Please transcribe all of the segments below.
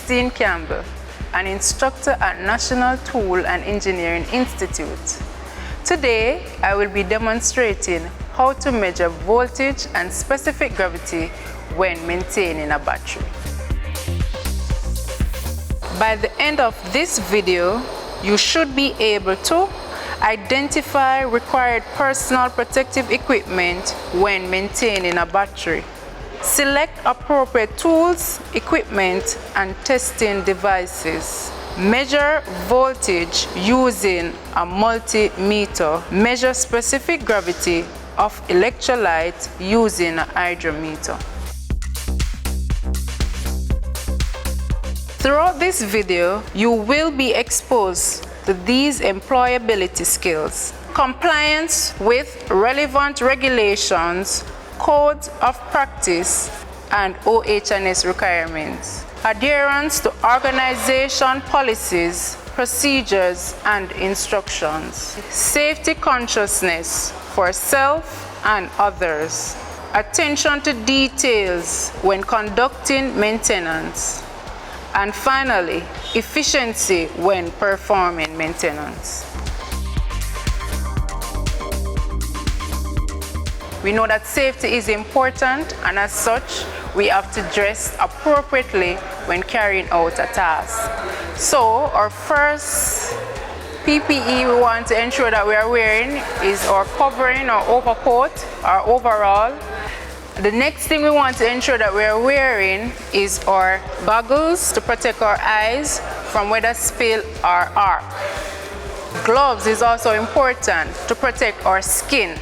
Christine Campbell, an instructor at National Tool and Engineering Institute. Today, I will be demonstrating how to measure voltage and specific gravity when maintaining a battery. By the end of this video, you should be able to identify required personal protective equipment when maintaining a battery, select appropriate tools, equipment, and testing devices, measure voltage using a multimeter, measure specific gravity of electrolyte using a hydrometer. Throughout this video, you will be exposed to these employability skills: compliance with relevant regulations, codes of practice, and OH&S requirements, adherence to organization policies, procedures, and instructions, safety consciousness for self and others, attention to details when conducting maintenance, and finally, efficiency when performing maintenance. We know that safety is important, and as such, we have to dress appropriately when carrying out a task. So, our first PPE we want to ensure that we are wearing is our covering or overcoat or overall. The next thing we want to ensure that we are wearing is our goggles to protect our eyes from weather spill or arc. Gloves is also important to protect our skin.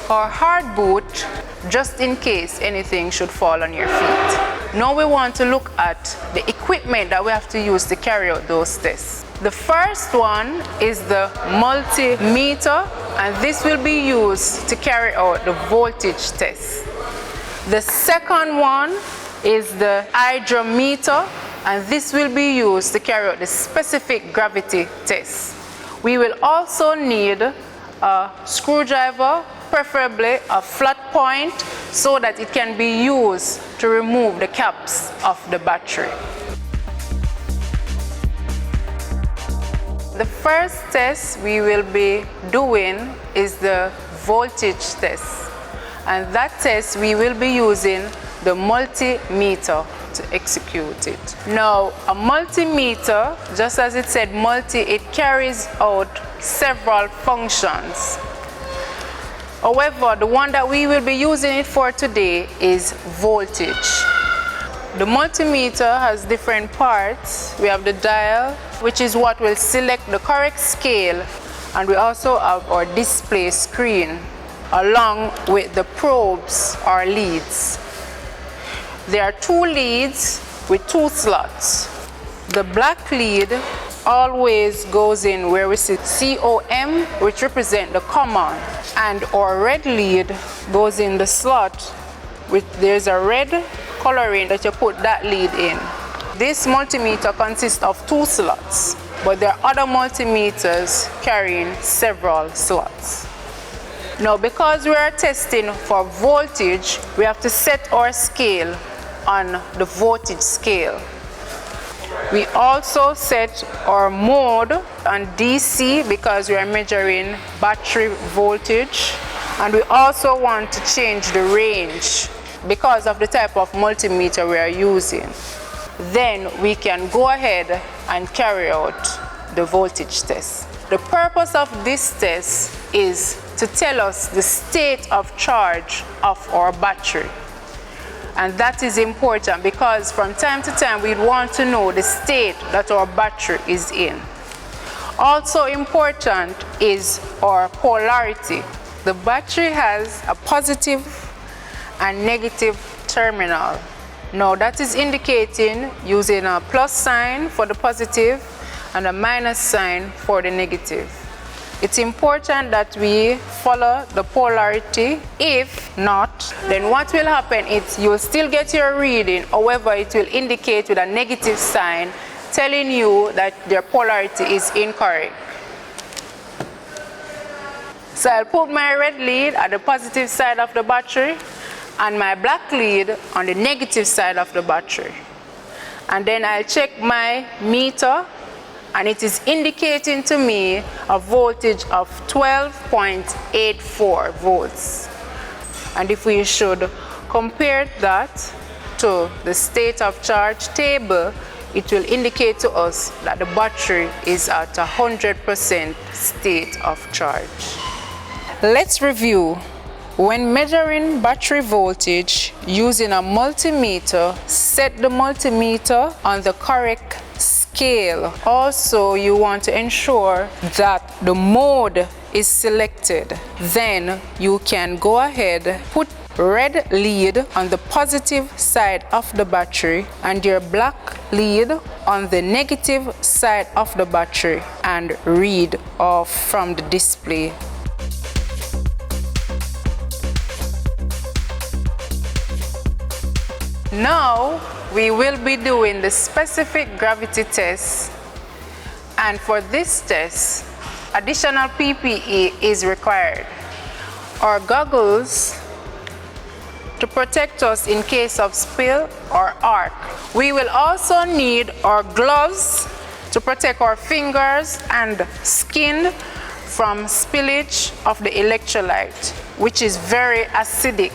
Our hard boot, just in case anything should fall on your feet. Now we want to look at the equipment that we have to use to carry out those tests. The first one is the multimeter, and this will be used to carry out the voltage test. The second one is the hydrometer, and this will be used to carry out the specific gravity test. We will also need a screwdriver, preferably a flat point, so that it can be used to remove the caps of the battery. The first test we will be doing is the voltage test. And that test, we will be using the multimeter to execute it. Now, a multimeter, just as it said multi, it carries out several functions. However, the one that we will be using it for today is voltage. The multimeter has different parts. We have the dial, which is what will select the correct scale, and we also have our display screen, along with the probes or leads. There are two leads with two slots. The black lead always goes in where we see COM, which represent the common, and our red lead goes in the slot with there's a red coloring that you put that lead in. This multimeter consists of two slots, but there are other multimeters carrying several slots. Now, because we are testing for voltage, we have to set our scale on the voltage scale. We also set our mode on DC because we are measuring battery voltage, and we also want to change the range because of the type of multimeter we are using. Then we can go ahead and carry out the voltage test. The purpose of this test is to tell us the state of charge of our battery. And that is important because from time to time we want to know the state that our battery is in. Also important is our polarity. The battery has a positive and negative terminal. Now that is indicating using a plus sign for the positive and a minus sign for the negative. It's important that we follow the polarity. If not, then what will happen is you'll still get your reading, however it will indicate with a negative sign telling you that their polarity is incorrect. So I'll put my red lead at the positive side of the battery and my black lead on the negative side of the battery. and then I'll check my meter, and it is indicating to me a voltage of 12.84 volts. And if we should compare that to the state of charge table, it will indicate to us that the battery is at 100% state of charge. Let's review. When measuring battery voltage using a multimeter, set the multimeter on the correct scale. Also, you want to ensure that the mode is selected. Then you can go ahead, put red lead on the positive side of the battery and your black lead on the negative side of the battery and read off from the display. Now we will be doing the specific gravity test, and for this test additional PPE is required. Our goggles to protect us in case of spill or arc. We will also need our gloves to protect our fingers and skin from spillage of the electrolyte, which is very acidic.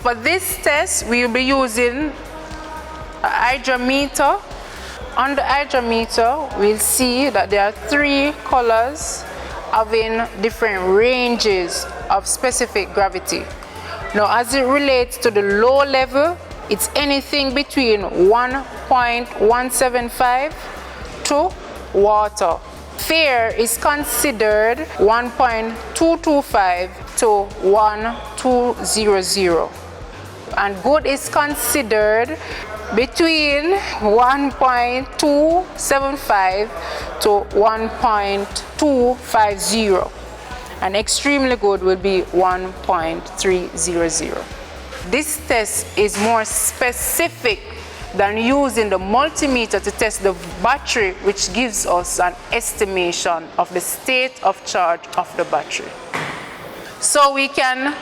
For this test, we will be using a hydrometer. On the hydrometer, we'll see that there are 3 colors having different ranges of specific gravity. Now, as it relates to the low level, it's anything between 1.175 to water. Fair is considered 1.225 to 1200. And good is considered between 1.275 to 1.250. And extremely good will be 1.300. This test is more specific than using the multimeter to test the battery, which gives us an estimation of the state of charge of the battery. So we can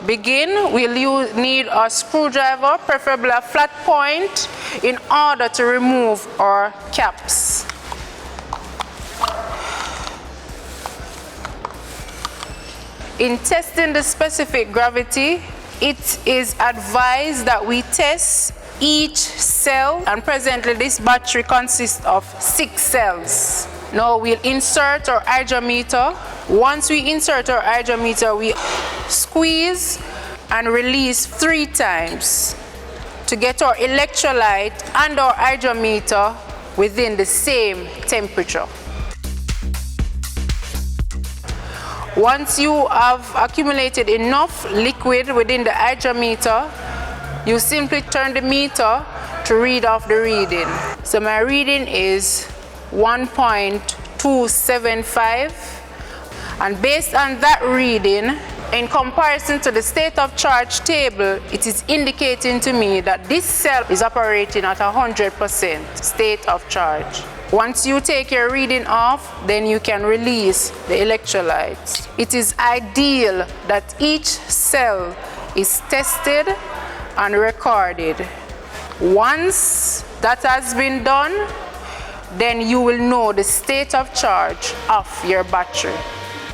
begin. We'll need a screwdriver, preferably a flat point, in order to remove our caps. In testing the specific gravity, it is advised that we test each cell, and presently this battery consists of 6 cells. Now we'll insert our hydrometer. Once we insert our hydrometer, we squeeze and release 3 times to get our electrolyte and our hydrometer within the same temperature. Once you have accumulated enough liquid within the hydrometer, you simply turn the meter to read off the reading. So my reading is 1.275, and based on that reading, in comparison to the state of charge table, it is indicating to me that this cell is operating at 100% state of charge. Once you take your reading off, then you can release the electrolytes. It is ideal that each cell is tested and recorded. Once that has been done, then you will know the state of charge of your battery.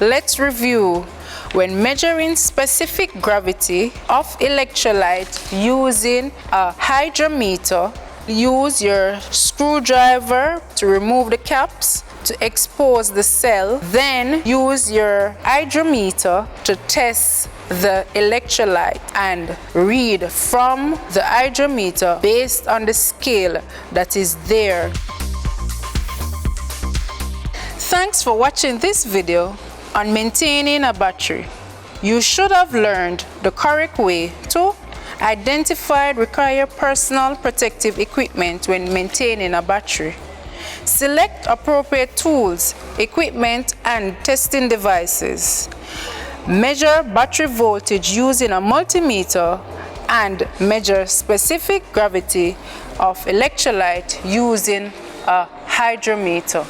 Let's review. When measuring specific gravity of electrolyte using a hydrometer, use your screwdriver to remove the caps to expose the cell. Then use your hydrometer to test the electrolyte and read from the hydrometer based on the scale that is there. Thanks for watching this video on maintaining a battery. You should have learned the correct way to identify required personal protective equipment when maintaining a battery. Select appropriate tools, equipment, and testing devices. Measure battery voltage using a multimeter and measure specific gravity of electrolyte using a hydrometer.